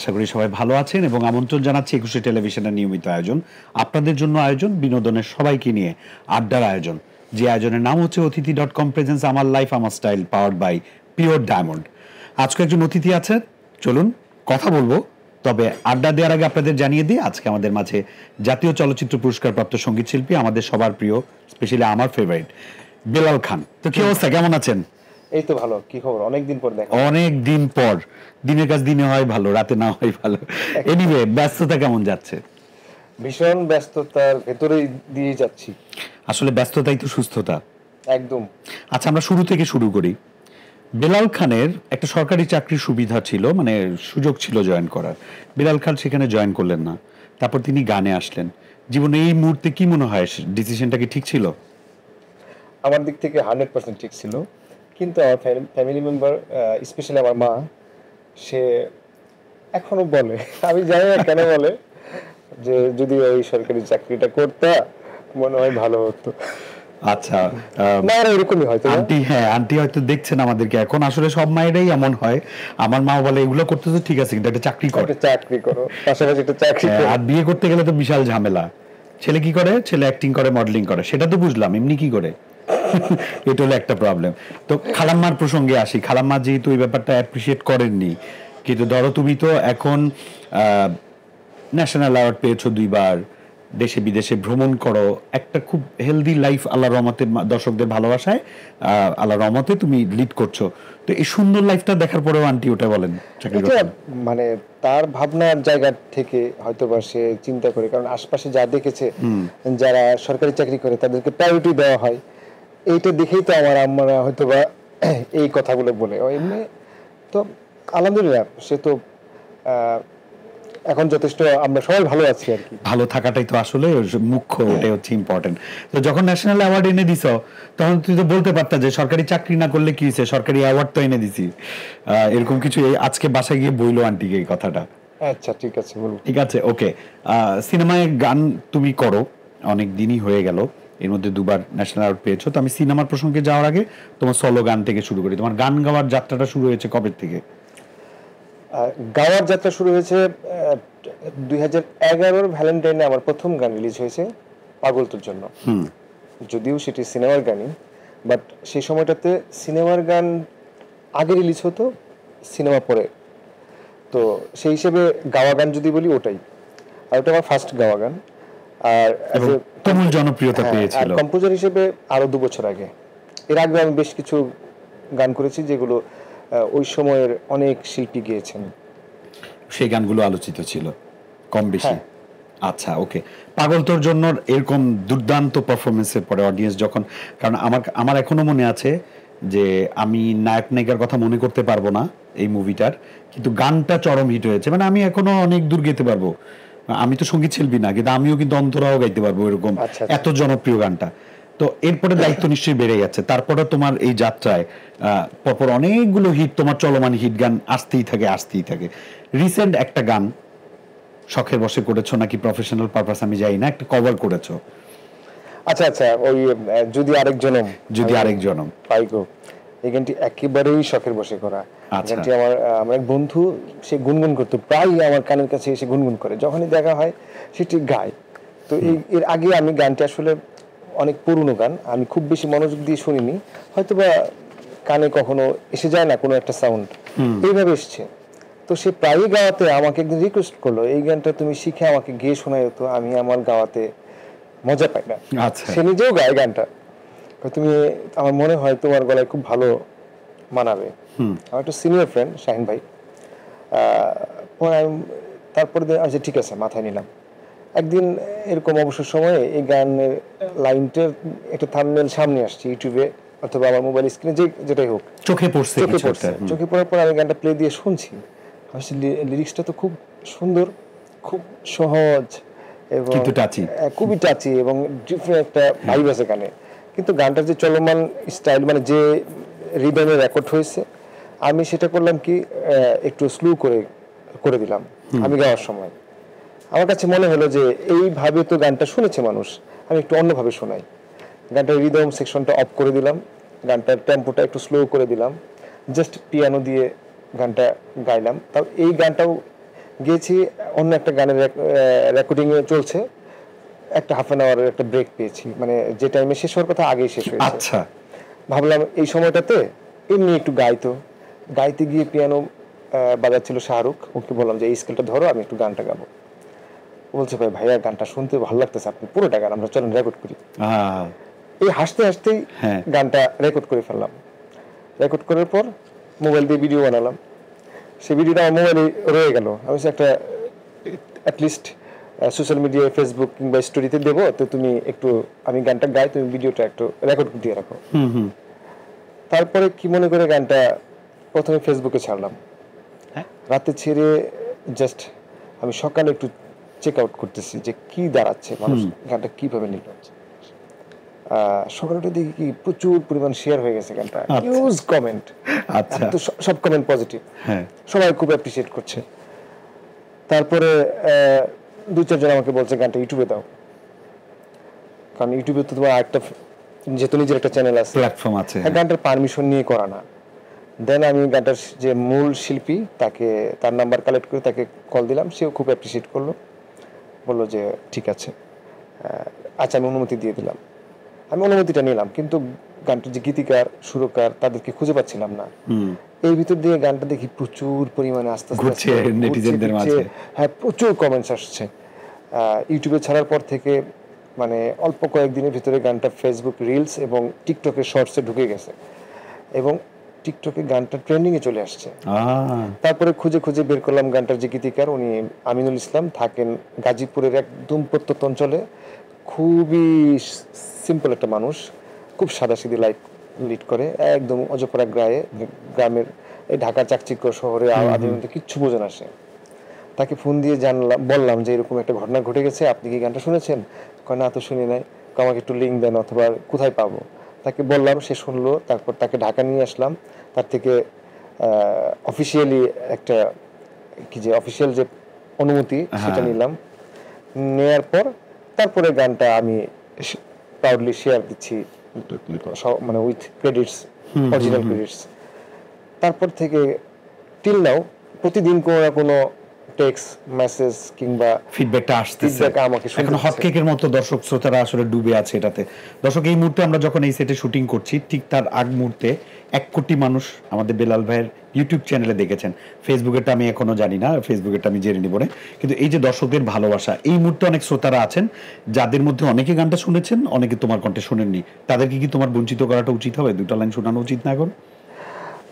আশা করি সবাই ভালো আছেন এবং আমন্ত্রণ জানাচ্ছি একুশে টেলিভিশনের নিয়মিত আয়োজন, আপনাদের জন্য আয়োজন, বিনোদনের সবাইকে নিয়ে আড্ডার আয়োজন, যে আয়োজনের নাম হচ্ছে অতিথি.com প্রেজেন্স আমার লাইফ আমার style powered by pure diamond. আজকে একজন অতিথি আছেন, চলুন কথা বলবো। তবে আড্ডা দেওয়ার আগে আপনাদের জানিয়ে দিই, আজকে আমাদের মাঝে জাতীয় চলচ্চিত্র পুরস্কারপ্রাপ্ত সঙ্গীত শিল্পী, আমাদের সবার প্রিয়, স্পেশালি আমার ফেভারিট বেলাল খান। তো কি অবস্থা, কেমন আছেন? এই তো ভালো। কি খবর? অনেকদিন পর দেখা। অনেকদিন পর। দিনের কাজ দিনে হয় ভালো, রাতে না হয় ভালো। এনিওয়ে, ব্যস্ততা কেমন যাচ্ছে? ভীষণ ব্যস্ততার ভেতরেই দিয়ে যাচ্ছি। আসলে ব্যস্ততাই তো সুস্থতা। একদম। আচ্ছা, আমরা শুরু থেকে শুরু করি। বেলাল খানের একটা সরকারি চাকরির সুবিধা ছিল, মানে সুযোগ ছিল জয়েন করার। বেলাল খান সেখানে জয়েন করলেন না, তারপর তিনি গানে আসলেন। জীবনে এই মুহূর্তে কি মনে হয়, ডিসিশনটা কি ঠিক ছিল? আমার দিক থেকে 100% ঠিক ছিল, কিন্তু আমার ফ্যামিলি মেম্বার, স্পেশালি আমার মা, সে এখনো বলে, আমি জানি না কেন বলে, যে যদি ওই সরকারি চাকরিটা করতে মনে হয় ভালো হতো। আচ্ছা, না এরকমই হয়তো আন্টি, হ্যাঁ আন্টি হয়তো দেখছেন আমাদেরকে এখন। আসলে সব মায়েরাই এমন হয়। আমার মা বলে এগুলো করতেছো ঠিক আছে, কিন্তু একটা চাকরি করো, চাকরি করো, পাশাপাশি একটা চাকরি করো। আর বিয়ে করতে গেলে তো বিশাল ঝামেলা। ছেলে কি করে? ছেলে অ্যাক্টিং করে, মডেলিং করে, সেটা তো বুঝলাম, এমনি কি করে? এটা হলো একটা প্রবলেম। তো খালাম্মার প্রসঙ্গে আসি। খালাম্মা যেহেতু এই ব্যাপারটা অ্যাপ্রিসিয়েট করেননি, কিন্তু ধরো তুমি তো এখন ন্যাশনাল অ্যাওয়ার্ড পেয়েছো 2বার, দেশে বিদেশে ভ্রমণ করো, একটা খুব হেলদি লাইফ আল্লাহ রহমতে, দর্শকদের ভালোবাসায় আল্লাহ রহমতে তুমি লিড করছো। তো এই সুন্দর লাইফটা দেখার পরেও আন্টি ওটা বলেন মানে তার ভাবনার জায়গা থেকে হয়তোবা সে চিন্তা করে, কারণ আশপাশে যা দেখেছে যারা সরকারি চাকরি করে তাদেরকে প্রায়োরিটি দেওয়া হয়, এইটা দেখেই তো আমার আম্মারা হয়তোবা এই কথাগুলো বলে। এমনি তো আলহামদুলিল্লাহ, সে তো এখন যথেষ্ট, আমরা সবাই ভালো আছি আর কি। ভালো থাকাটাই তো আসলে মুখ্য, ওটাই হচ্ছে ইম্পর্টেন্ট। তো যখন ন্যাশনাল অ্যাওয়ার্ড এনে দিছ, তখন তুই তো বলতে পারতা যে সরকারি চাকরি না করলে কি হয়েছে, সরকারি অ্যাওয়ার্ড তো এনে দিছি, এরকম কিছু। আজকে বাসায় গিয়ে বইলো আন্টিকে এই কথাটা। আচ্ছা ঠিক আছে, বলুন। ঠিক আছে, ওকে। সিনেমায় গান তুমি করো, অনেক দিনই হয়ে গেল, এর মধ্যে 2বার ন্যাশনাল অ্যাওয়ার্ড পেয়েছো। তো আমি সিনেমার প্রসঙ্গে যাওয়ার আগে তোমার সলো গান থেকে শুরু করি। তোমার গান গাওয়ার যাত্রাটা শুরু হয়েছে কবে থেকে? গাওয়ার যাত্রা শুরু হয়েছে 2011 ভ্যালেন্টাইনে। আমার প্রথম গান রিলিজ হয়েছে পাগল তোর জন্য। যদিও সেটি সিনেমার গানই, বাট সেই সময়টাতে সিনেমার গান আগে রিলিজ হতো, সিনেমা পরে। তো সেই হিসেবে গাওয়া গান যদি বলি ওটাই, আর ওটা আমার ফার্স্ট গাওয়া গান। আর তুমুল জনপ্রিয়তা পেয়েছিল। আর কম্পোজার হিসেবে আরো 2 বছর আগে, এর আগে আমি বেশ কিছু গান করেছি যেগুলো ওই সময়ের অনেক শিল্পী গেয়েছেন। সেই গানগুলো আলোচিত ছিল কম বেশি। আচ্ছা, ওকে। পাগল তোর জন্য এরকম দুর্দান্ত পারফরমেন্সের পরে অডিয়েন্স যখন, কারণ আমার এখনো মনে আছে যে আমি নায়ক নায়িকার কথা মনে করতে পারবো না এই মুভিটার, কিন্তু গানটা চরম হিট হয়েছে। মানে আমি এখনো অনেক দূর গেতে পারবো। আমি তো সঙ্গীত শিল্পী না, কিন্তু আমিও কিন্তু অন্তরাও গাইতে পারবো এরকম, এত জনপ্রিয় গানটা। তো এরপরে দায়িত্ব নিশ্চয়ই বেড়ে যাচ্ছে। তারপরে তোমার এই যাত্রায় পরপর অনেকগুলো হিট, তোমার চলমান হিট গান আসতেই থাকে। রিসেন্ট একটা গান শখের বসে করেছো নাকি প্রফেশনাল পারপাস আমি জানি না, একটা কভার করেছো। আচ্ছা, ওই যদি আরেক জনম পাইগো, এই গানটি একেবারেই শখের বসে করা। গানটি আমার এক বন্ধু, সে গুনগুন করতো, প্রায় আমার কানের কাছে এসে গুনগুন করে, যখনই দেখা হয় সে ঠিক গায়। তো এর আগে আমি গানটি আসলে অনেক পুরনো গান, আমি খুব বেশি মনোযোগ দিয়ে শুনিনি, হয়তোবা কানে কখনো এসে যায় না কোনো একটা সাউন্ড, এইভাবে এসছে। তো সে প্রায়ই গাওয়াতে আমাকে একদিন রিকোয়েস্ট করলো, এই গানটা তুমি শিখে আমাকে গেয়ে শোনাই হতো, আমি আমার গাওয়াতে মজা পাই না। সে নিজেও গায় গানটা, তুমি আমার মনে হয় তোমার গলায় খুব ভালো মানাবে। আমার একটা সিনিয়র ফ্রেন্ড শাহিন ভাই, তারপরে আচ্ছা ঠিক আছে মাথায় নিলাম। একদিন এরকম অবসর সময়ে এই গানের লাইনটার একটা থাম্বনেল সামনে আসছে ইউটিউবে অথবা আমার মোবাইল স্ক্রিনে, যেটাই হোক, চোখে পড়ছে। চোখে পড়ার পর আমি গানটা প্লে দিয়ে শুনছি, লিরিক্সটা তো খুব সুন্দর, খুব সহজ এবং খুবই টাচি এবং ডিফারেন্ট একটা ভাইব আছে গানে। কিন্তু গানটার যে চলমান স্টাইল, মানে যে রিদমে রেকর্ড হয়েছে, আমি সেটা করলাম কি একটু স্লো করে দিলাম আমি গাওয়ার সময়। আমার কাছে মনে হলো যে এইভাবে তো গানটা শুনেছে মানুষ, আমি একটু অন্যভাবে শোনাই। গানটার রিদম সেকশনটা অফ করে দিলাম, গানটার টেম্পোটা একটু স্লো করে দিলাম, জাস্ট পিয়ানো দিয়ে গানটা গাইলাম। তাও এই গানটাও গিয়েছি, অন্য একটা গানের রেকর্ডিং চলছে, একটা হাফ অ্যান আওয়ারের একটা ব্রেক পেয়েছি, মানে যে টাইমে শেষ হওয়ার কথা আগেই শেষ হয়েছে। আচ্ছা, ভাবলাম এই সময়টাতে এমনি একটু গাইতে গিয়ে পিয়ানো বাজাচ্ছিল শাহরুখ, ওকে বললাম যে এই স্কেলটা ধরো, আমি একটু গানটা গাবো। বলছে ভাইয়া গানটা শুনতে ভালো লাগতেছে, আপনি পুরোটা গান আমরা চলেন রেকর্ড করি। এই হাসতে হাসতেই গানটা রেকর্ড করে ফেললাম। রেকর্ড করার পর মোবাইল দিয়ে ভিডিও বানালাম, সেই ভিডিওটা আমার মোবাইলে রয়ে গেল। আমি একটা অ্যাটলিস্ট সোশ্যাল মিডিয়ায় ফেসবুক কিংবা স্টোরিতে দেবো, তো তুমি একটু, আমি গানটা গাই, তুমি ভিডিওটা একটু রেকর্ড দিয়ে রাখো। তারপরে কি মনে করে গানটা প্রথমে ফেসবুকে ছাড়লাম, রাতে ছেড়ে জাস্ট আমি সকালে একটু চেক আউট করতেছি যে কি দাঁড়াচ্ছে, মানুষ গানটা কিভাবে নিল। সকালে দেখি কি প্রচুর পরিমাণ শেয়ার হয়ে গেছে গানটা, হিউজ কমেন্ট, সব কমেন্ট পজিটিভ, সবাই খুব অ্যাপ্রিসিয়েট করছে। তারপরে 2-4 জন আমাকে বলছে গানটা ইউটিউবে দাও, কারণ ইউটিউবে তো তোমার একটা যেহেতু নিজের একটা চ্যানেল আছে, প্ল্যাটফর্ম আছে, গানটার পারমিশন নিয়ে করা না। দেন আমি গানটার যে মূল শিল্পী তাকে, তার নাম্বার কালেক্ট করে তাকে কল দিলাম, সেও খুব অ্যাপ্রিসিয়েট করলো, বললো যে ঠিক আছে, আচ্ছা আমি অনুমতি দিয়ে দিলাম। আমি অনুমতিটা নিলাম, কিন্তু গানটার যে গীতিকার সুরকার তাদেরকে খুঁজে পাচ্ছিলাম না। এই ভিতর দিয়ে গানটা দেখি প্রচুর পরিমাণে আস্তে আস্তে নেটিজেনদের মাঝে, হ্যাঁ প্রচুর কমেন্টস আসছে। ইউটিউবে ছাড়ার পর থেকে মানে অল্প কয়েকদিনের ভিতরে গানটা ফেসবুক রিলস এবং টিকটকের শর্টসে ঢুকে গেছে, এবং টিকটকে গানটা ট্রেন্ডিংয়ে চলে আসছে। তারপরে খুঁজে খুঁজে বের করলাম গানটার যে গীতিকার, উনি আমিনুল ইসলাম, থাকেন গাজীপুরের একদম প্রত্যন্ত অঞ্চলে, খুবই সিম্পল একটা মানুষ, খুব সাদাসিধে লাইফ লিড করে, একদম অজপাড়া গ্রামের এই ঢাকার চাকচিক্য শহরে আধুনিক কিচ্ছু বোঝে না সে। তাকে ফোন দিয়ে বললাম যে এরকম একটা ঘটনা ঘটে গেছে, আপনি কি গানটা শুনেছেন? কয় না তো শুনি নাই, আমাকে একটু লিঙ্ক দেন অথবা কোথায় পাবো। তাকে বললাম, সে শুনলো। তারপর তাকে ঢাকা নিয়ে আসলাম, তার থেকে অফিসিয়ালি একটা কি যে অফিসিয়াল যে অনুমতি সেটা নিলাম। নেয়ার পর তারপরে গানটা আমি প্রাউডলি শেয়ার দিচ্ছি, মানে উইথ ক্রেডিটস, অরিজিনাল ক্রেডিটস। তারপর থেকে টিল নাও প্রতিদিন কোনো না কোনো টেক্সট মেসেজ কিংবা ফিডব্যাকটা আসতেছে আমাকে। এখন হটকেকের মতো দর্শক শ্রোতারা আসলে ডুবে আছে এটাতে। দর্শক, এই মুহূর্তে আমরা যখন এই সেটে শুটিং করছি, ঠিক তার আগ মুহূর্তে 1 কোটি মানুষ আমাদের বেলাল ভাইয়ের ইউটিউব চ্যানেলে দেখেছেন। ফেসবুকেরটা আমি এখনো জানি না, ফেসবুকেরটা আমি জেনে নিব না। কিন্তু এই যে দর্শকদের ভালোবাসা, এই মুহূর্তে অনেক শ্রোতারা আছেন যাদের মধ্যে অনেকে গানটা শুনেছেন, অনেকে তোমার কণ্ঠে শুনেননি। তাদেরকে কি তোমার বঞ্চিত করাটা উচিত হবে? 2টা লাইন শোনানো উচিত না এখন?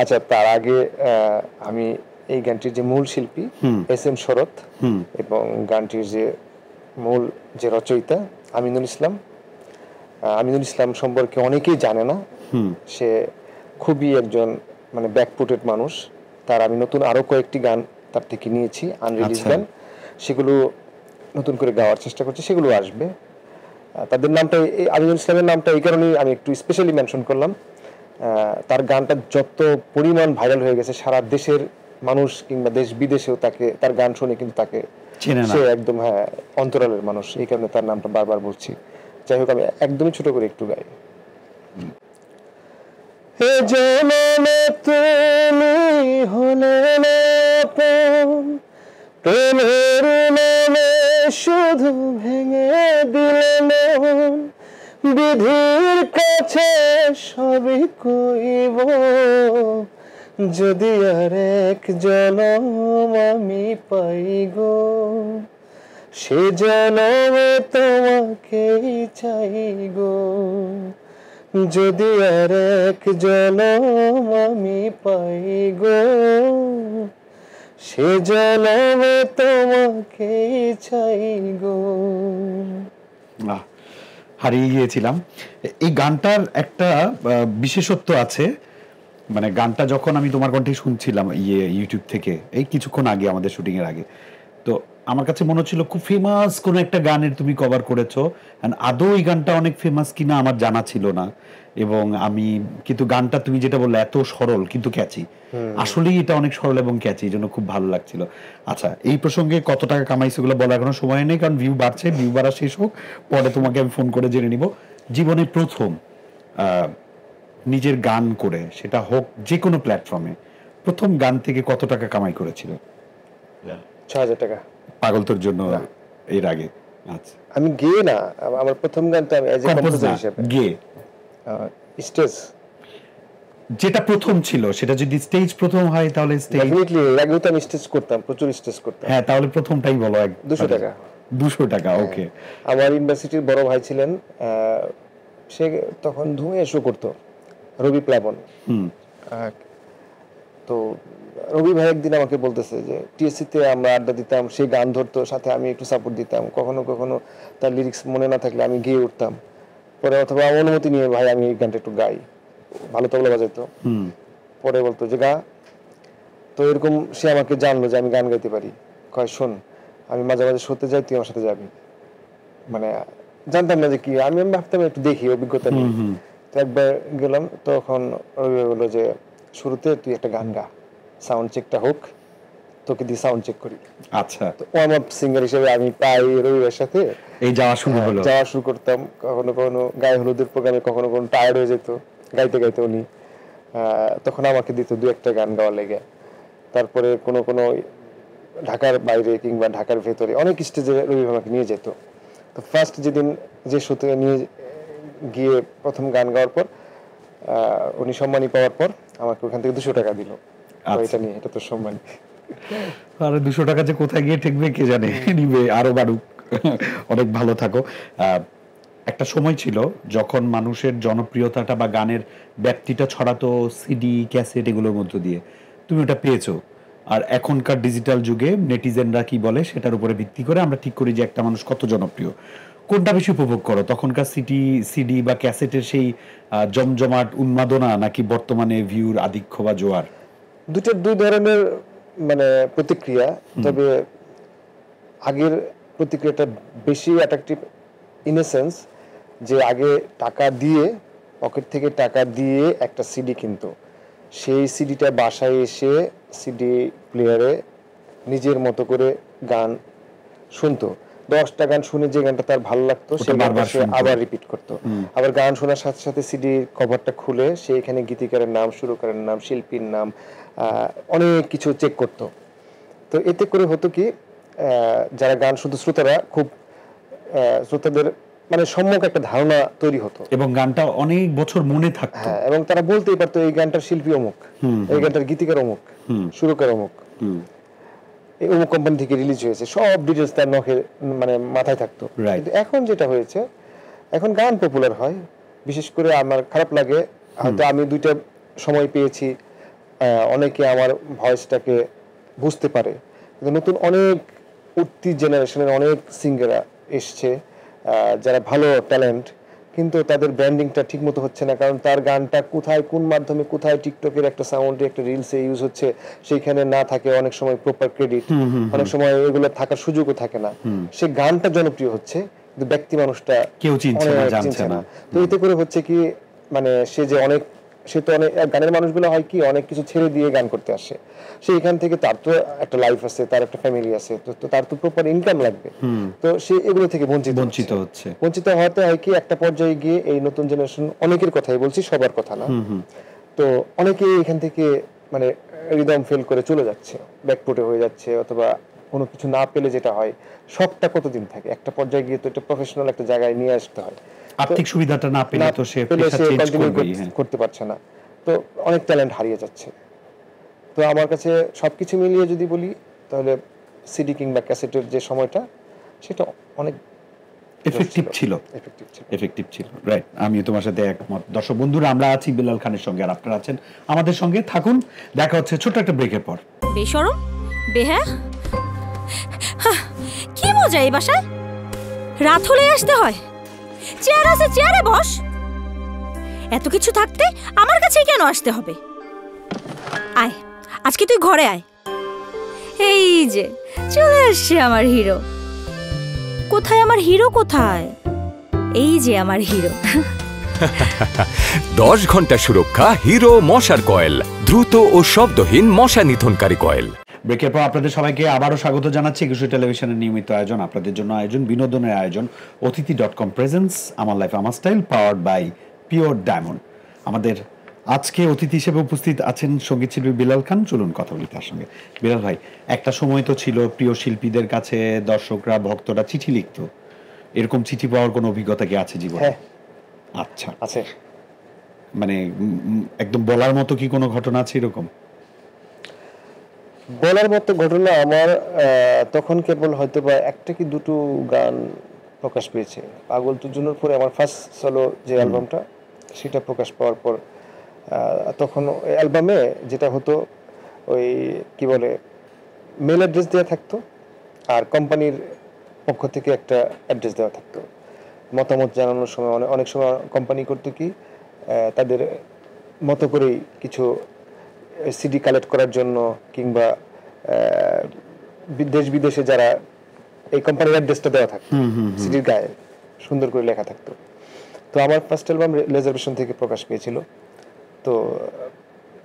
আচ্ছা, তার আগে আমি এই গানটির যে মূল শিল্পী SM শরৎ এবং গানটির যে মূল যে রচয়িতা আমিনুল ইসলাম সম্পর্কে অনেকেই জানে না। সে খুবই একজন মানে ব্যাকফুটেড মানুষ। তার আমি নতুন আরো কয়েকটি গান তার থেকে নিয়েছি, আনরিলিজ গান, সেগুলো নতুন করে গাওয়ার চেষ্টা করছি, সেগুলো আসবে। তাদের নামটা, আমিনুল ইসলামের নামটা এই কারণেই আমি একটু স্পেশালি মেনশন করলাম, তার গানটা যত পরিমাণ ভাইরাল হয়ে গেছে, সারা দেশের মানুষ কিংবা দেশ বিদেশেও তার গান শুনে কিন্তু তাকে সে একদম অন্তরালের মানুষ, এই কারণে তার নামটা বারবার বলছি। যাই হোক, আমি একদমই ছোট করে একটু গাই। হে জনমে তুমি হলে প্রেমের নামে শুধু ভেঙে দিলে মন, বিধির কাছে সবই কইব, যদি আর এক জনম আমি পাই গো, সে জনমে তোমাকেই চাই গো, যদি আর এক জনম আমি পাই গো, সে জনমে তোমাকেই চাই গো। হারিয়ে গিয়েছিলাম। এই গানটার একটা বিশেষত্ব আছে, মানে গানটা যখন আমি তোমার কণ্ঠে শুনছিলাম ইউটিউব থেকে এই কিছুক্ষণ আগে, আমাদের শুটিং এর আগে, তো আমার কাছে মনে হচ্ছিল খুব ফেমাস কোন একটা গানের তুমি কভার করেছো। আদৌ এই গানটা অনেক ফেমাস কিনা আমার জানা ছিল না, এবং আমি কিন্তু গানটা তুমি যেটা বললে এত সরল কিন্তু ক্যাচি, আসলেই এটা অনেক সরল এবং ক্যাচি, এই জন্য খুব ভালো লাগছিল। আচ্ছা, এই প্রসঙ্গে কত টাকা কামাইছো এগুলো বলার কোনো সময় নেই, কারণ ভিউ বাড়ছে, ভিউ বাড়া শেষ হোক, পরে তোমাকে আমি ফোন করে জেনে নিব। জীবনে প্রথম নিজের গান করে, সেটা হোক যে কোনো প্ল্যাটফর্মে, প্রথম গান থেকে কত টাকা কামাই করেছিল? 6,000 টাকা। পাগল তোর জন্য এর আগে? আচ্ছা, আমি গেয়ে না, আমার প্রথম গান তো আমি এজ এ কম্পোজার হিসেবে গে স্টেজ যেটা প্রথম ছিল সেটা যদি স্টেজ প্রথম হয় তাহলে স্টেজ ডেফিনেটলি। এর আগেও তো আমি স্টেজ করতাম, প্রচুর স্টেজ করতাম। হ্যাঁ, তাহলে প্রথমটাই বলো। 200 টাকা। 200 টাকা, ওকে। আমার ইউনিভার্সিটির বড় ভাই ছিলেন, সে তখন ধুমে শো করতো, রবি প্লাবন। তো রবি ভাই একদিন আমাকে বলতেছে যে টিএসসিতে আমরা আড্ডা দিতাম, সে গান ধরতো, সাথে আমি একটু সাপোর্ট দিতাম, কখনো কখনো তার লিরিক্স মনে না থাকলে আমি গেয়ে উঠতাম, পরে অথবা অনুমতি নিয়ে ভাই আমি এই গানটা একটু গাই, ভালো তবলা বাজাইতো, পরে বলতো যে গা। তো এরকম সে আমাকে জানলো যে আমি গান গাইতে পারি, কয় শোন আমি মাঝে মাঝে শোতে যাই, তুই আমার সাথে যাবি। মানে জানতাম না যে কি, আমি ভাবতাম একটু দেখি, অভিজ্ঞতা নেই। তো একবার গেলাম, তখন রবি ভাই বললো যে শুরুতে তুই একটা গান গা, সাউন্ড চেকটা হোক, তোকে দিয়ে সাউন্ড চেক করি। আচ্ছা, তো ওয়ার্ম আপ সিঙ্গার হিসেবে আমি প্রায় রবিবার সাথে এই যাওয়া শুরু করতাম। কখনো কখনো গায়ে হলুদের প্রোগ্রামে কখনো কখনো টায়ার্ড হয়ে যেত গাইতে গাইতে উনি, তখন আমাকে দিত 2-1টা গান গাওয়ার লেগে। তারপরে কোনো কোনো ঢাকার বাইরে কিংবা ঢাকার ভেতরে অনেক স্টেজে রবি আমাকে নিয়ে যেত। তো ফার্স্ট যেদিন যে শোতে নিয়ে গিয়ে প্রথম গান গাওয়ার পর উনি সম্মানী পাওয়ার পর আমাকে ওখান থেকে 200 টাকা দিল। এটা নিয়ে, এটা তো সম্মান। আরে 200 টাকা যে কোথায় গিয়ে ঠেকবে কে জানে, নিবে আরো বাড়ুক। অনেক ভালো থাকো। একটা সময় ছিল যখন মানুষের জনপ্রিয়তাটা বা গানের ব্যাপ্তিটা ছড়াতো সিডি ক্যাসেট এগুলোর মধ্য দিয়ে, তুমি ওটা পেয়েছো। আর এখনকার ডিজিটাল যুগে নেটিজেনরা কি বলে সেটার উপরে ভিত্তি করে আমরা ঠিক করি যে একটা মানুষ কত জনপ্রিয়। কোনটা বেশি উপভোগ করো, তখনকার সিডি বা ক্যাসেটের সেই জমজমাট উন্মাদনা, নাকি বর্তমানে ভিউর আধিক্য বা জোয়ার? দুই ধরনের মানে প্রতিক্রিয়া। তবে আগের প্রতিক্রিয়াটা বেশি অ্যাট্রাকটিভ ইন এ সেন্স যে আগে টাকা দিয়ে, পকেট থেকে টাকা দিয়ে একটা সিডি কিনতো, সেই সিডিটা বাসায় এসে সিডি প্লেয়ারে নিজের মতো করে গান শুনতো। 10টা গান শুনে যে গানটা তার ভালো লাগতো সেই গানটা সে আবার রিপিট করতো। আবার গান শোনার সাথে সাথে সিডির কভারটা খুলে সে এখানে গীতিকারের নাম, সুরকারের নাম, শিল্পীর নাম, অনেক কিছু চেক করতো। তো এতে করে হতো কি, যারা গান শুধু শ্রোতারা খুব শ্রোতাদের মানে সম্যক একটা ধারণা তৈরি হতো এবং গানটা অনেক বছর মনে থাকতো। হ্যাঁ, এবং তারা বলতেই পারতো এই গানটার শিল্পী অমুক, এই গানটার গীতিকার অমুক, সুরকার অমুক, এই অমুক কোম্পানি থেকে রিলিজ হয়েছে, সব ডিটেলস তার নখে মানে মাথায় থাকতো। কিন্তু এখন যেটা হয়েছে, এখন গান পপুলার হয়, বিশেষ করে আমার খারাপ লাগে, হয়তো আমি 2টা সময় পেয়েছি, অনেকে আমার ভয়েসটাকে বুঝতে পারে, কিন্তু নতুন অনেক উঠতি জেনারেশনের অনেক সিঙ্গাররা এসছে যারা ভালো ট্যালেন্ট, কিন্তু তাদের ব্র্যান্ডিংটা ঠিক মতো হচ্ছে না। কারণ তার গানটা কোথায় কোন মাধ্যমে কোথায় টিকটকের একটা সাউন্ডে একটা রিলসে ইউজ হচ্ছে, সেইখানে না থাকে অনেক সময় প্রপার ক্রেডিট, অনেক সময় এগুলো থাকার সুযোগও থাকে না। সে গানটা জনপ্রিয় হচ্ছে কিন্তু ব্যক্তি মানুষটা কেউ চিনছে না, জানছে না। তো এতে করে হচ্ছে কি, মানে সে তো অনেক গানের মানুষগুলো হয় কি অনেক কিছু ছেড়ে দিয়ে গান করতে আসে, সে এখান থেকে তার তো একটা লাইফ আছে, তার একটা ফ্যামিলি আছে, তো তার তো প্রপার ইনকাম লাগবে। তো সে এগুলো থেকে বঞ্চিত হতে হয় কি, একটা পর্যায়ে গিয়ে এই নতুন জেনারেশন, অনেকের কথাই বলছি, সবার কথা না, তো অনেকে এখান থেকে মানে রিদম ফেল করে চলে যাচ্ছে, ব্যাকফুটে হয়ে যাচ্ছে, অথবা কোনো কিছু না পেলে যেটা হয়, শখটা কতদিন থাকে, একটা পর্যায়ে গিয়ে তো এটা প্রফেশনাল একটা জায়গায় নিয়ে আসতে হয়, আর্থিক সুবিধাটা না পেলে তো সে করতে পারছে না, তো অনেক ট্যালেন্ট হারিয়ে যাচ্ছে। তো আমার কাছে সবকিছু মিলিয়ে যদি বলি, তাহলে সিডি কিংবা ক্যাসেটের যে সময়টা, সেটা অনেক এফেক্টিভ ছিল। রাইট, আমি তোমার সাথে একমত। দর্শক বন্ধুরা, আমরা আছি বিলাল খানের সঙ্গে, আর আপনারা আছেন আমাদের সঙ্গে। থাকুন, দেখা হচ্ছে ছোট্ট একটা ব্রেকের পর। বেশরম বেহা, কি মজা এই বাসায়, রাত হলে আসতে হয়, চেয়ার আছে চেয়ারে বস, এত কিছু থাকতে আমার কাছেই কেন আসতে হবে? আয়, আজকে তুই ঘরে আয়। এই যে চলে আসছে আমার হিরো। কোথায় আমার হিরো, কোথায়? এই যে আমার হিরো। 10 ঘন্টা সুরক্ষা হিরো মশার কয়েল, দ্রুত ও শব্দহীন মশা নিধনকারী কয়েল। ব্রেকের পর আপনাদের সবাইকে আবারও স্বাগত জানাচ্ছি একুশে টেলিভিশনের নিয়মিত আয়োজন, আপনাদের জন্য আয়োজন, বিনোদনের আয়োজন, অতিথি.com প্রেজেন্স আমার লাইফ আমার style, powered by pure diamond. আমাদের আজকে অতিথি হিসেবে উপস্থিত আছেন সঙ্গীত শিল্পী বিলাল খান। চলুন কথা বলি তার সঙ্গে। বিলাল ভাই, একটা সময় তো ছিল প্রিয় শিল্পীদের কাছে দর্শকরা ভক্তরা চিঠি লিখতো, এরকম চিঠি পাওয়ার কোনো অভিজ্ঞতা কি আছে জীবনে? হ্যাঁ আচ্ছা, আছে। মানে একদম বলার মতো কি কোনো ঘটনা আছে এরকম? বলার মতো ঘটনা আমার তখন কেবল হয়তো বা একটা কি দুটো গান প্রকাশ পেয়েছে। পাগল তোর জন্য পরে আমার ফার্স্ট সোলো যে অ্যালবামটা, সেটা প্রকাশ পাওয়ার পর তখন অ্যালবামে যেটা হতো ওই কি বলে মেল অ্যাড্রেস দেওয়া থাকতো, আর কোম্পানির পক্ষ থেকে একটা অ্যাড্রেস দেওয়া থাকতো। মতামত জানানোর সময় অনেক সময় কোম্পানি করতো কি তাদের মতো করেই কিছু সিডি কালেক্ট করার জন্য কিংবা দেশ বিদেশে যারা এই কোম্পানির অ্যাড্রেসটা দেওয়া থাকতো সিডির গায়ে সুন্দর করে লেখা থাকতো। তো আমার ফার্স্ট অ্যালবাম রিজার্ভেশন থেকে প্রকাশ পেয়েছিল। তো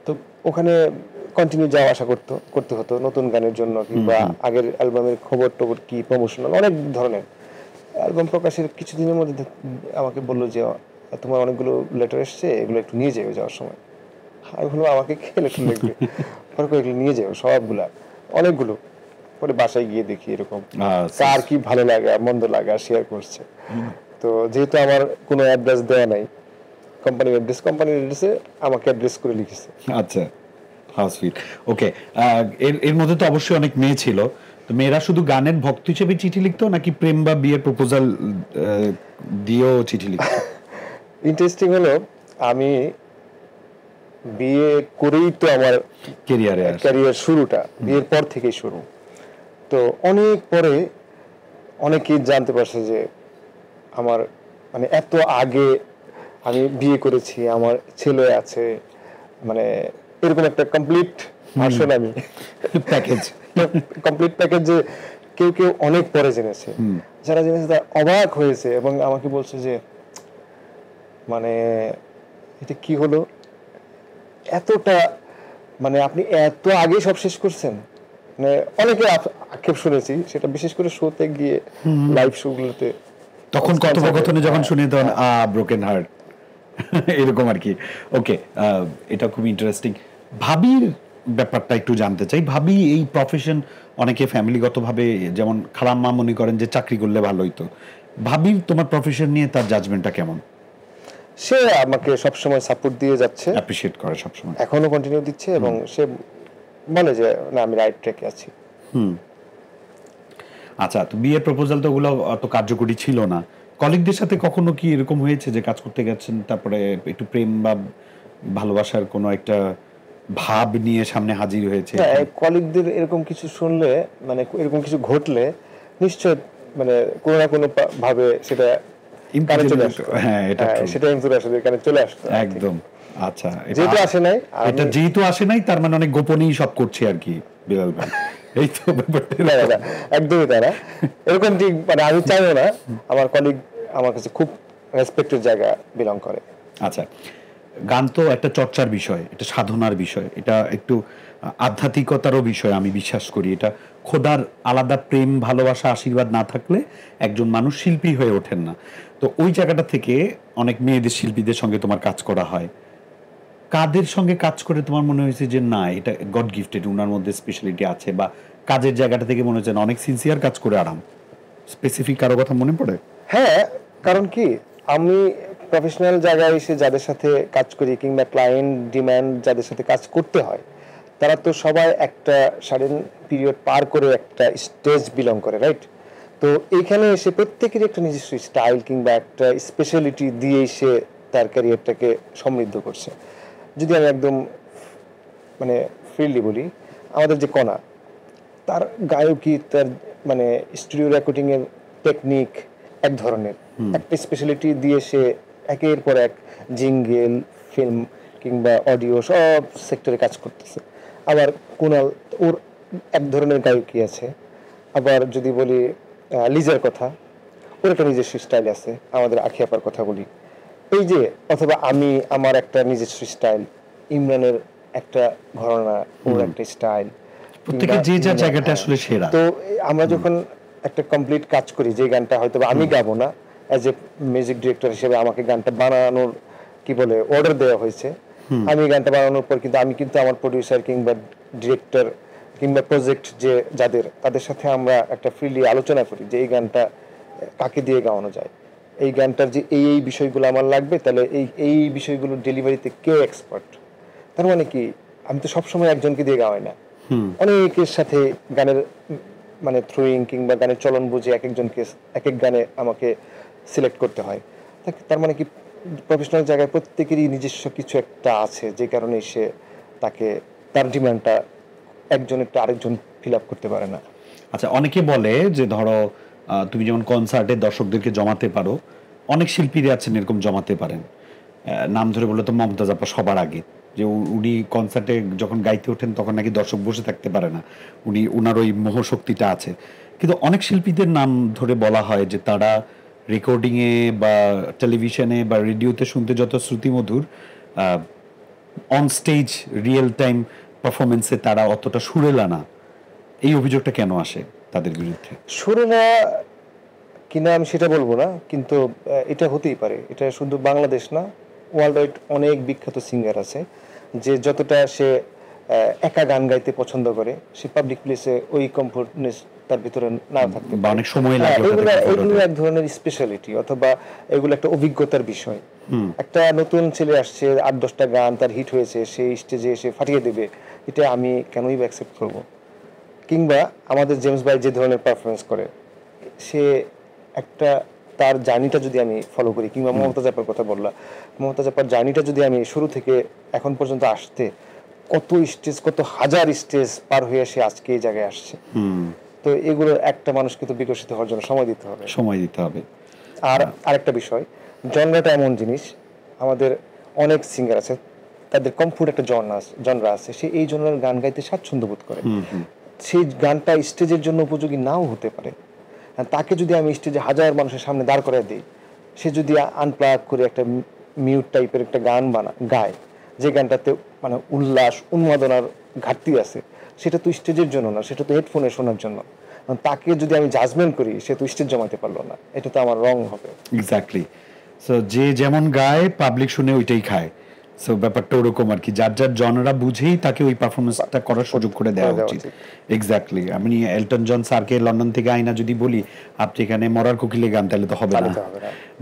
তো ওখানে কন্টিনিউ যাওয়া আসা করতে হতো নতুন গানের জন্য কিংবা আগের অ্যালবামের খবর টবর কি প্রমোশনাল অনেক ধরনের। অ্যালবাম প্রকাশের কিছুদিনের মধ্যে আমাকে বললো যে তোমার অনেকগুলো লেটার এসছে, এগুলো একটু নিয়ে যাবে যাওয়ার সময়। আমি বললাম আমাকে কে লেটার লিখবে? পরে এগুলো নিয়ে যাবো সবগুলা, অনেকগুলো। পরে বাসায় গিয়ে দেখি এরকম কার কি ভালো লাগে মন্দ লাগে শেয়ার করছে। তো যেহেতু আমার কোনো অ্যাড্রেস দেওয়া নাই, কোম্পানির অ্যাড্রেসে আমাকে অ্যাড্রেস করে লিখেছে। আচ্ছা, হাউ সুইট। ওকে, এর মধ্যে তো অবশ্যই অনেক মেয়ে ছিল, তো মেয়েরা শুধু গানের ভক্ত হিসেবে চিঠি লিখতো নাকি প্রেম বা বিয়ের প্রপোজাল দিয়েও চিঠি লিখতো? ইন্টারেস্টিং হলো, আমি বিয়ে করেই তো আমার ক্যারিয়ার শুরুটা বিয়ের পর থেকেই শুরু। তো অনেক পরে অনেকেই জানতে পারছে যে আমার মানে এত আগে আমি বিয়ে করেছি, আমার ছেলে আছে, মানে এরকম একটা কমপ্লিট ভার্সন আমি প্যাকেজ কমপ্লিট প্যাকেজ যে কেউ কেউ অনেক পরে জেনেছে। যারা জেনেছে তারা অবাক হয়েছে এবং আমাকে বলছে যে মানে এটা কি হলো, এতটা মানে আপনি এত আগে সব শেষ করছেন। মানে অনেকে আক্ষেপ শুনেছি, সেটা বিশেষ করে শোতে গিয়ে লাইভ শোগুলোতে তখন কথোপকথনে যখন শুনে তখন ব্রোকেন হার্ট এরকম আর কি। ওকে, এটা খুব ইন্টারেস্টিং। ভাবির ব্যাপারটা একটু জানতে চাই। ভাবি এই প্রফেশন অনেকে ফ্যামিলিগতভাবে, যেমন খালাম্মা মনে করেন যে চাকরি করলে ভালো হইতো। ভাবির তোমার প্রফেশন নিয়ে তার জাজমেন্টটা কেমন? সে আমাকে সবসময় সাপোর্ট দিয়ে যাচ্ছে, অ্যাপ্রিশিয়েট করে সবসময়, এখনো কন্টিনিউ দিচ্ছে এবং সে বলে যে না আমি রাইট ট্র্যাকে আছি। আচ্ছা, তো বিয়ের প্রপোজাল তো ওগুলো অত কার্যকরী ছিল না। কলিগদের সাথে কখনো কি এরকম হয়েছে যে কাজ করতে গেছেন তারপরে একটু প্রেম বা ভালোবাসার কোনো একটা ভাব নিয়ে সামনে হাজির হয়েছে? হ্যাঁ, কলিগদের এরকম কিছু শুনলে, মানে এরকম কিছু ঘটলে নিশ্চয় মানে কোনো না কোনো ভাবে সেটা চলে আসতো। একদম। আচ্ছা, যেহেতু আসে নাই তার মানে অনেক গোপনেই সব করছে আর কি বিলাল ভাই, এই তো ব্যাপারটা? একদমই তাই না, এরকম ঠিক মানে আমি চাইও না। আমার কলিগ আমার কাছে খুব রেসপেক্টেড জায়গা বিলং করে। আচ্ছা, গান তো একটা চর্চার বিষয়, এটা সাধনার বিষয়, এটা একটু আধ্যাত্মিকতারও বিষয়। আমি বিশ্বাস করি এটা খোদার আলাদা প্রেম ভালোবাসা আশীর্বাদ না থাকলে একজন মানুষ শিল্পী হয়ে ওঠেন না। তো ওই জায়গাটা থেকে অনেক মেয়েদের শিল্পীদের সঙ্গে তোমার কাজ করা হয়, কাদের সঙ্গে কাজ করে তোমার মনে হয়েছে যে না এটা গড গিফটেড, ওনার মধ্যে স্পেশালিটি আছে, বা কাজের জায়গাটা থেকে মনে হচ্ছে অনেক সিনসিয়ার কাজ করে আরাম? স্পেসিফিক কারো কথা মনে পড়ে? হ্যাঁ, কারণ কি আমি প্রফেশনাল জায়গায় এসে যাদের সাথে কাজ করি কিংবা ক্লায়েন্ট ডিমান্ড যাদের সাথে কাজ করতে হয়, তারা তো সবাই একটা সাডেন পিরিয়ড পার করে একটা স্টেজ বিলং করে, রাইট? তো এইখানে এসে প্রত্যেকেরই একটা নিজস্ব স্টাইল কিংবা একটা স্পেশালিটি দিয়ে সে তার ক্যারিয়ারটাকে সমৃদ্ধ করছে। যদি আমি একদম মানে ফ্রিলি বলি, আমাদের যে কণা, তার গায়কী, তার মানে স্টুডিও রেকর্ডিংয়ের টেকনিক এক ধরনের, একটা স্পেশালিটি দিয়ে সে একের পর এক জিঙ্গেল, ফিল্ম কিংবা অডিও সব সেক্টরে কাজ করতেছে। আবার কুনাল, ওর এক ধরনের গায়কী আছে। আবার যদি বলি লিজার কথা, ওর একটা নিজস্ব স্টাইল আছে। আমাদের আখি আপার কথা বলি, এই যে, অথবা আমি আমার একটা নিজস্ব স্টাইল, ইমরানের একটা ঘরানা, ওর একটা স্টাইল, প্রত্যেকের যে যার জায়গাটা আসলে সেরা। তো আমরা যখন একটা কমপ্লিট কাজ করি, যে গানটা হয়তো আমি গাবো না, অ্যাজ এ মিউজিক ডিরেক্টর হিসেবে আমাকে গানটা বানানোর কি বলে অর্ডার দেওয়া হয়েছে, আমি এই গানটা বানানোর পর কিন্তু আমি কিন্তু আমার প্রডিউসার কিংবা ডিরেক্টর কিংবা প্রজেক্ট যে তাদের সাথে আমরা একটা ফ্রিলি আলোচনা করি যে এই গানটা কাকে দিয়ে গাওয়ানো যায়, এই গানটার যে এই বিষয়গুলো আমার লাগবে, তাহলে এই বিষয়গুলো ডেলিভারিতে কে এক্সপার্ট। তার মানে কি আমি তো সবসময় একজনকে দিয়ে গাওয়াই না, অনেকের সাথে গানের মানে থ্রোয়িং কিংবা গানের চলন বুঝে এক একজনকে এক এক গানে আমাকে সিলেক্ট করতে হয়। তার মানে কি প্রফেশনাল জায়গায় প্রত্যেকেরই নিজস্ব কিছু একটা আছে, যে কারণে সে তার ডিমান্ডটা একজনেরটা আরেকজন ফিল আপ করতে পারে না। আচ্ছা, অনেকে বলে যে ধরো তুমি যেমন কনসার্টে দর্শকদেরকে জমাতে পারো, অনেক শিল্পীরা আছেন এরকম জমাতে পারেন। নাম ধরে বললে তো মমতাজ আপা সবার আগে, যে উনি কনসার্টে যখন গাইতে ওঠেন তখন নাকি দর্শক বসে থাকতে পারে না, উনার ওই মোহশক্তিটা আছে। কিন্তু অনেক শিল্পীদের নাম ধরে বলা হয় যে তারা রেকর্ডিংয়ে বা টেলিভিশনে বা রেডিওতে শুনতে যত শ্রুতিমধুর, অন স্টেজ রিয়েল টাইম পারফরমেন্সে তারা অতটা সুরেলা না। এই অভিযোগটা কেন আসে তাদের বিরুদ্ধে? সুরেলা কিনা আমি সেটা বলবো না, কিন্তু এটা হতেই পারে। এটা শুধু বাংলাদেশ না, ওয়ার্ল্ড ওয়াইড অনেক বিখ্যাত সিঙ্গার আছে যে যতটা সে একা গান গাইতে পছন্দ করে, সে পাবলিক প্লেসে ওই কমফোর্টনেস তার ভিতরে না থাকতে পারে, অনেক সময় লাগে। এগুলো এক ধরনের স্পেশালিটি অথবা এগুলো একটা অভিজ্ঞতার বিষয়। একটা নতুন ছেলে আসছে, 8-10টা গান তার হিট হয়েছে, সেই স্টেজে এসে ফাটিয়ে দেবে, এটা আমি কেনই অ্যাকসেপ্ট করব? কিংবা আমাদের জেমস ভাই যে ধরনের পারফরমেন্স করে, সে একটা তার জার্নিটা যদি আমি ফলো করি, কিংবা মমতাজ আপার কথা বললাম, মমতাজ আপার জার্নিটা যদি আমি শুরু থেকে এখন পর্যন্ত আসতে কত স্টেজ, কত হাজার স্টেজ পার হয়ে সে আজকে এই জায়গায় আসছে, তো এগুলো একটা মানুষকে তো বিকশিত হওয়ার জন্য সময় দিতে হবে। আর আরেকটা বিষয়, জনরাটা এমন জিনিস, আমাদের অনেক সিঙ্গার আছে তাদের কমফোর্ট একটা জনরা আছে, সে এই জনরার গান গাইতে স্বাচ্ছন্দ্য বোধ করে। সেই গানটা স্টেজের জন্য উপযোগী নাও হতে পারে, তাকে যদি আমি স্টেজে হাজার মানুষের সামনে দাঁড় করে দিই, সে যদি আনপ্লাগ করে একটা মিউট টাইপের একটা গান গায়, যে গানটাতে মানে উল্লাস উন্মাদনার ঘাটতি আছে, সেটা তো স্টেজের জন্য না, সেটা তো হেডফোনে শোনার জন্য। তাকে যদি আমি জাজমেন্ট করি, সে তো স্টেজ জমাতে পারলো না, এটা তো আমার রং হবে। এক্স্যাক্টলি। সো যে যেমন গায় পাবলিক শুনে ওইটাই খায়। সো ব্যাপারটা ওরকম আর কি, যার জনরা বুঝেই তাকে ওই পারফরমেন্সটা করার সুযোগ করে দেওয়া উচিত। এক্স্যাক্টলি। আমি এলটন জন স্যারকে লন্ডন থেকে আইনা যদি বলি আপনি এখানে মরার কোকিলে গান, তাহলে তো হবে না।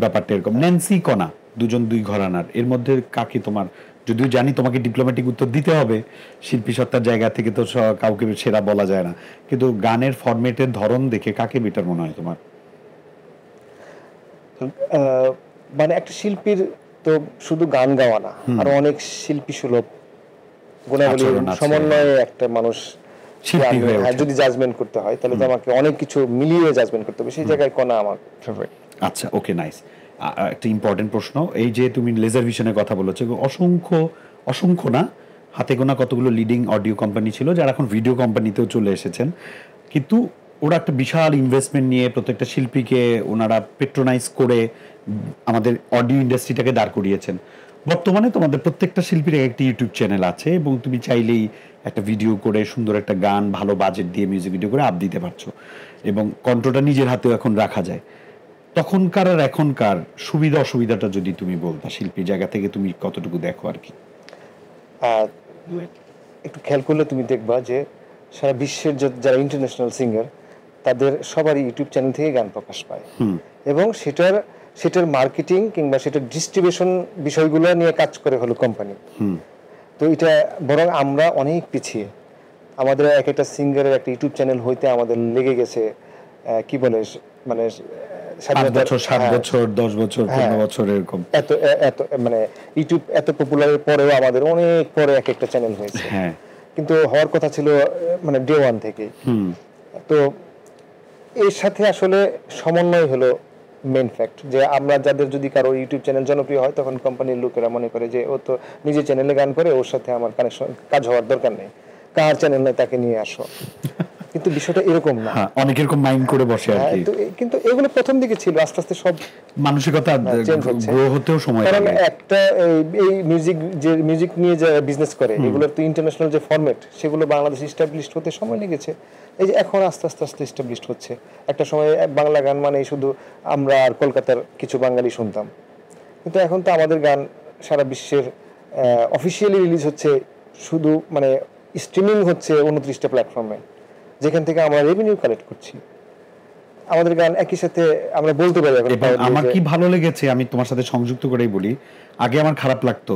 ব্যাপারটা এরকম। ন্যান্সি কনা, দুজন দুই ঘরানার, এর মধ্যে কাকে তোমার, যদিও জানি তোমাকে ডিপ্লোম্যাটিক উত্তর দিতে হবে, শিল্পী সত্তার জায়গা থেকে তো কাউকে সেরা বলা যায় না, কিন্তু গানের ফরম্যাটের ধরন দেখে কাকে বেটার মনে হয় তোমার? মানে একটা শিল্পীর তো শুধু গান গাওয়া না, আর অনেক শিল্পী সুলভ গুণাবলী সমন্বয়ে একটা মানুষ যদি জাজমেন্ট করতে হয়, তাহলে তো আমাকে অনেক কিছু মিলিয়ে জাজমেন্ট করতে হবে, সেই জায়গায় কোনা আমার ফেভারিট। আচ্ছা, ওকে, নাইস। একটা ইম্পর্টেন্ট প্রশ্ন, এই যে তুমি লেজার ভিশনের কথা বলেছো, অসংখ্য না, হাতে গোনা কতগুলো লিডিং অডিও কোম্পানি ছিল যারা এখন ভিডিও কোম্পানিতেও চলে এসেছেন, কিন্তু ওরা একটা বিশাল ইনভেস্টমেন্ট নিয়ে প্রত্যেকটা শিল্পীকে ওনারা পেট্রোনাইজ করে আমাদের অডিও ইন্ডাস্ট্রিটাকে দাঁড় করিয়েছেন। বর্তমানে তোমাদের প্রত্যেকটা শিল্পীর একটি ইউটিউব চ্যানেল আছে এবং তুমি চাইলেই একটা ভিডিও করে সুন্দর একটা গান ভালো বাজেট দিয়ে মিউজিক ভিডিও করে আপ দিতে পারছো, এবং কন্ট্রোলটা নিজের হাতেও এখন রাখা যায়। তখনকার আর এখনকার সুবিধা অসুবিধাটা যদি তুমি বলতা, শিল্পীর জায়গা থেকে তুমি কতটুকু দেখো আর কি? একটু খেয়াল করলে তুমি দেখবা যে সারা বিশ্বের যারা ইন্টারন্যাশনাল সিঙ্গার, তাদের সবারই ইউটিউব চ্যানেল থেকে গান প্রকাশ পায়, এবং সেটার মার্কেটিং কিংবা সেটার ডিস্ট্রিবিউশন বিষয়গুলো নিয়ে কাজ করে হলো কোম্পানি। তো এটা বরং আমরা অনেক পিছিয়ে, আমাদের এক একটা সিঙ্গারের একটা ইউটিউব চ্যানেল হইতে আমাদের লেগে গেছে কি বলে মানে 7 বছর 10 বছর 15 বছর এরকম। এত মানে ইউটিউব এত পপুলারের পরেও আমাদের অনেক পরে এক একটা চ্যানেল হয়েছে, কিন্তু হওয়ার কথা ছিল মানে ডে ওয়ান থেকে। তো এর সাথে আসলে সমন্বয় হলো মেইন ফ্যাক্ট, যে আমরা যাদের যদি কারো ইউটিউব চ্যানেল জনপ্রিয় হয়, তখন কোম্পানির লোকেরা মনে করে যে ও তো নিজের চ্যানেলে গান করে, ওর সাথে আমার কানেকশন কাজ হওয়ার দরকার নেই, কার চ্যানেল নয় তাকে নিয়ে আসো। কিন্তু বিষয়টা এরকম না, অনেক এরকম মাইন্ড করে বসে আর কি। কিন্তু এগুলো প্রথম দিকে ছিল, আস্তে আস্তে সব মানসিকতা গ্রো হতেও সময় লাগে। কারণ একটা এই মিউজিক নিয়ে যে বিজনেস করে, এগুলোর তো ইন্টারন্যাশনাল যে ফরম্যাট, সেগুলো বাংলাদেশে এস্টাবলিশড হতে সময় লেগেছে। এই যে এখন আস্তে আস্তে এস্টাবলিশড হচ্ছে। একটা সময় বাংলা গান মানে শুধু আমরা আর কলকাতার কিছু বাঙালি শুনতাম, কিন্তু এখন তো আমাদের গান সারা বিশ্বের অফিসিয়ালি রিলিজ হচ্ছে শুধু মানে স্ট্রিমিং হচ্ছে 29টা প্ল্যাটফর্মে, যেখান থেকে আমরা রেভিনিউ কালেক্ট করছি। আমাদের গান একই সাথে আমরা বলতে পারি। আমার কি ভালো লেগেছে, আমি তোমার সাথে সংযুক্ত করেই বলি, আগে আমার খারাপ লাগতো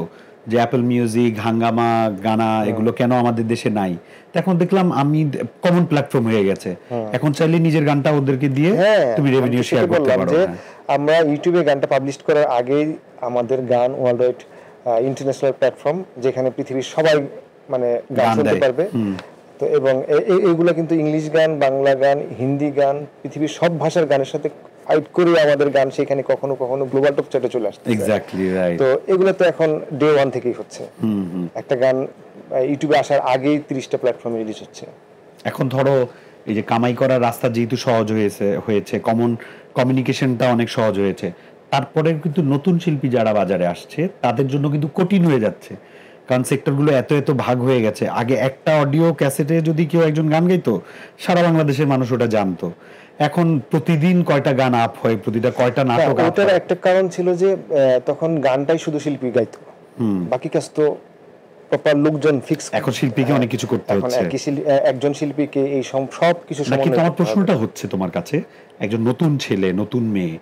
যে অ্যাপল মিউজিক, হাঙ্গামা, গানা এগুলো কেন আমাদের দেশে নাই। এখন দেখলাম আমি কমন প্ল্যাটফর্ম হয়ে গেছে, এখন চাইলে নিজের গানটা ওদেরকে দিয়ে তুমি রেভিনিউ শেয়ার করতে পারো। আমরা ইউটিউবে গানটা পাবলিশ করার আগেই আমাদের গান ওয়ার্ল্ড ওয়াইড ইন্টারন্যাশনাল প্ল্যাটফর্ম, যেখানে পৃথিবীর সবাই মানে গান শুনতে পারবে। তো এবং এইগুলো কিন্তু ইংলিশ গান, বাংলা গান, হিন্দি গান, পৃথিবীর সব ভাষার গানের সাথে ফাইট করে আমাদের গান সেখানে কখনো কখনো গ্লোবাল টপ চার্টে চলে আসছে। Exactly right. তো এগুলো তো এখন ডে ওয়ান থেকেই হচ্ছে। একটা গান ইউটিউবে আসার আগেই 30টা প্ল্যাটফর্মে রিলিজ হচ্ছে। এখন ধরো এই যে কামাই করার রাস্তা যেহেতু সহজ হয়েছে, কমন কমিউনিকেশনটা অনেক সহজ হয়েছে, তারপরে কিন্তু নতুন শিল্পী যারা বাজারে আসছে তাদের জন্য কিন্তু কঠিন হয়ে যাচ্ছে, কারণ সেক্টরগুলো এত এত ভাগ হয়ে গেছে। আগে একটা অডিও ক্যাসেটে যদি কেউ একজন গান গাইতো, সারা বাংলাদেশের মানুষ ওটা জানতো। এখন প্রতিদিন কয়টা গান আপ হয়, প্রতিটা কয়টা নাটক। ওটার একটা কারণ ছিল যে তখন গানটাই শুধু শিল্পী গাইতো, বাকি কাজ তো প্রপার লোকজন ফিক্স। এখন শিল্পীকে অনেক কিছু করতে হচ্ছে, একজন শিল্পীকে এই সব কিছু। কিন্তু আমার প্রশ্নটা হচ্ছে তোমার কাছে, একজন নতুন ছেলে, নতুন মেয়ে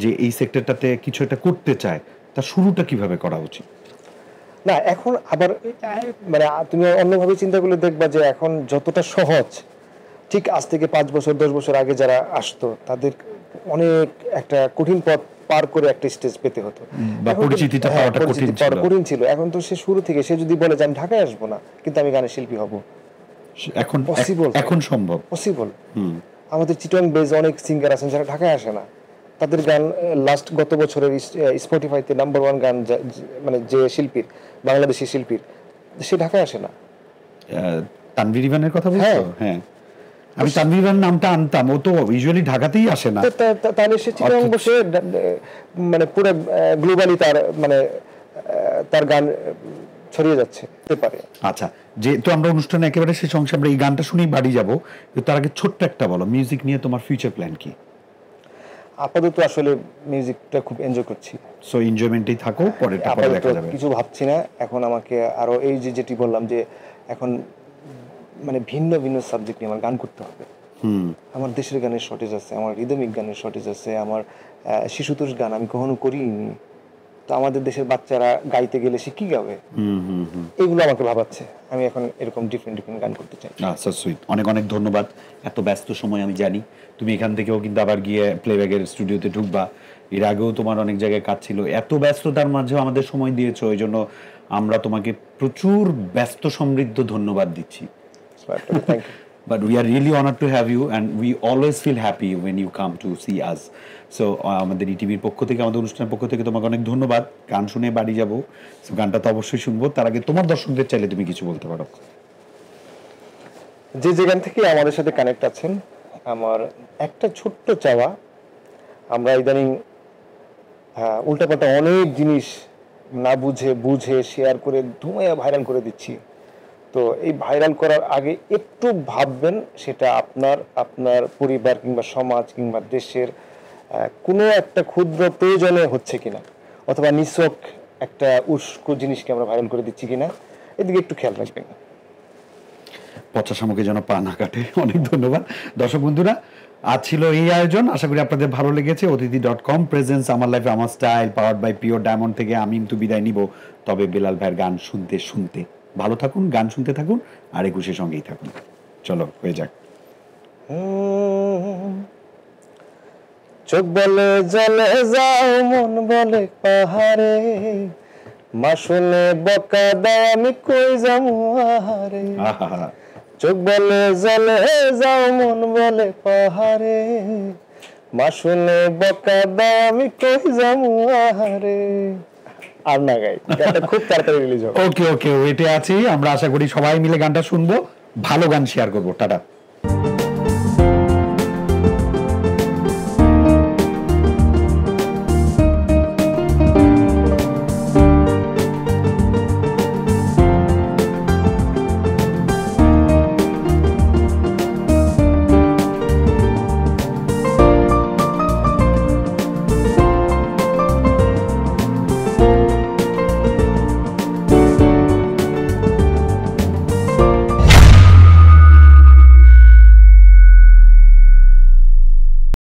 যে এই সেক্টরটাতে কিছু একটা করতে চায়, তার শুরুটা কিভাবে করা উচিত? না, এখন আবার মানে তুমি অন্যভাবে চিন্তা করলে দেখবা যে এখন যতটা সহজ, ঠিক আজ থেকে 5 বছর 10 বছর আগে যারা আসতো তাদের অনেক একটা কঠিন পথ পার করে একটা স্টেজ পেতে হতো, পরিচিতিটা পাওয়াটা কঠিন ছিল। এখন তো সে শুরু থেকে সে যদি বলে যে আমি ঢাকায় আসবো না কিন্তু আমি গানের শিল্পী হব, এখন পসিবল, এখন সম্ভব, পসিবল। আমাদের চিটং বেজ অনেক সিঙ্গার আছেন যারা ঢাকায় আসে না, তাদের গান গত বছরের স্পটিফাইতে নাম্বার 1 গান, মানে যে শিল্পীর, বাংলাদেশি শিল্পীর, সে ঢাকায় আসে না। তানভীর ইভানের কথা বলছো? হ্যাঁ, আমি তানভীর ইভানের নামটা আনতাম, ও তো ইউজুয়ালি ঢাকাতেই আসে না। তাহলে সে চিটং বসে মানে পুরো গ্লোবালি তার মানে তার গান ছড়িয়ে যাচ্ছে হতে পারে। আচ্ছা, যেহেতু আমরা অনুষ্ঠানে একেবারে শেষ অংশে আমরা এই গানটা শুনেই বাড়ি যাবো, তার আগে ছোট্ট একটা বলো, মিউজিক নিয়ে তোমার ফিউচার প্ল্যান কি? আপাতত আসলে মিউজিকটা খুব এনজয় করছি, সো এনজয়মেন্টই থাকো, পরেরটা পরে দেখা যাবে। কিছু ভাবছি না এখন। আমাকে আরো এই যেটি বললাম যে এখন মানে ভিন্ন ভিন্ন সাবজেক্ট নিয়ে আমার গান করতে হবে। আমার দেশের গানের শর্টেজ আছে, আমার রিদমিক গানের শর্টেজ আছে, আমার শিশুতোষ গান আমি কখনো করিনি। তো আমাদের দেশের বাচ্চারা গাইতে গেলে সে কি গাবে, এগুলো আমাকে ভাবাচ্ছে। আমি এখন এরকম ডিফারেন্ট গান করতে চাই। আচ্ছা, সুইট। অনেক অনেক ধন্যবাদ। এত ব্যস্ত সময় আমি জানি তুমি এখান থেকেও কিন্তু আবার গিয়ে প্লেব্যাকের স্টুডিওতে ঢুকবা, এর আগেও তোমার অনেক জায়গায় কাজ ছিল, এত ব্যস্ততার মাঝেও আমাদের সময় দিয়েছো, এই জন্য আমরা তোমাকে প্রচুর ব্যস্ত সমৃদ্ধ ধন্যবাদ দিচ্ছি। But we are really honored to have you and we always feel happy when you come to see us. So আমাদের ইটিভির পক্ষ থেকে, আমাদের অনুষ্ঠানের পক্ষ থেকে তোমাকে অনেক ধন্যবাদ। গান শুনে বাড়ি যাবো, সো গানটা তো অবশ্যই শুনবো। তার আগে তোমার দর্শকদের চাইলে তুমি কিছু বলতে পারো। যে যেখান থেকে আমাদের সাথে কানেক্ট আছেন, আমার একটা ছোট্ট চাওয়া, আমরা ইদানিং উল্টাপাল্টা অনেক জিনিস না বুঝে শেয়ার করে ধুমাইয়া ভাইরাল করে দিচ্ছি। তো এই ভাইরাল করার আগে একটু ভাববেন সেটা আপনার পরিবার কিংবা সমাজ কিংবা দেশের কোনো একটা ক্ষুদ্র প্রয়োজনে হচ্ছে কিনা, অথবা নিছক একটা উস্কো জিনিসকে আমরা ভাইরাল করে দিচ্ছি কিনা, এদিকে একটু খেয়াল রাখবেন। পচা সামগ্রী যেন পা না কাটে। অনেক ধন্যবাদ দর্শক বন্ধুরা, আজ ছিল এই আয়োজন, আশা করি আপনাদের ভালো লেগেছে। অতিথি.com প্রেজেন্স আমার লাইফ আমার style powered by pure diamond থেকে আমি কিন্তু বিদায় নিব, তবে বেলাল ভাইয়ের গান শুনতে শুনতে। ভালো থাকুন, গান শুনতে থাকুন, আর একুশের সঙ্গেই থাকুন। চলো হয়ে যাক। চোখ বলে জলে যাও, মন বলে পাহাড়ে, মা শুনে বকা দেয় আমি কই যাবো আহারে। চোখ বলে জলে যাও, মন বলে পাহাড়ে, মা শুনে বকা দেয় আমি কই যাবো আহারে। আর না গাই, গানটা খুব তাড়াতাড়ি রিলিজ হবে। ওকে, ওয়েটে আছি আমরা। আশা করি সবাই মিলে গানটা শুনবো, ভালো গান শেয়ার করবো। টাটা।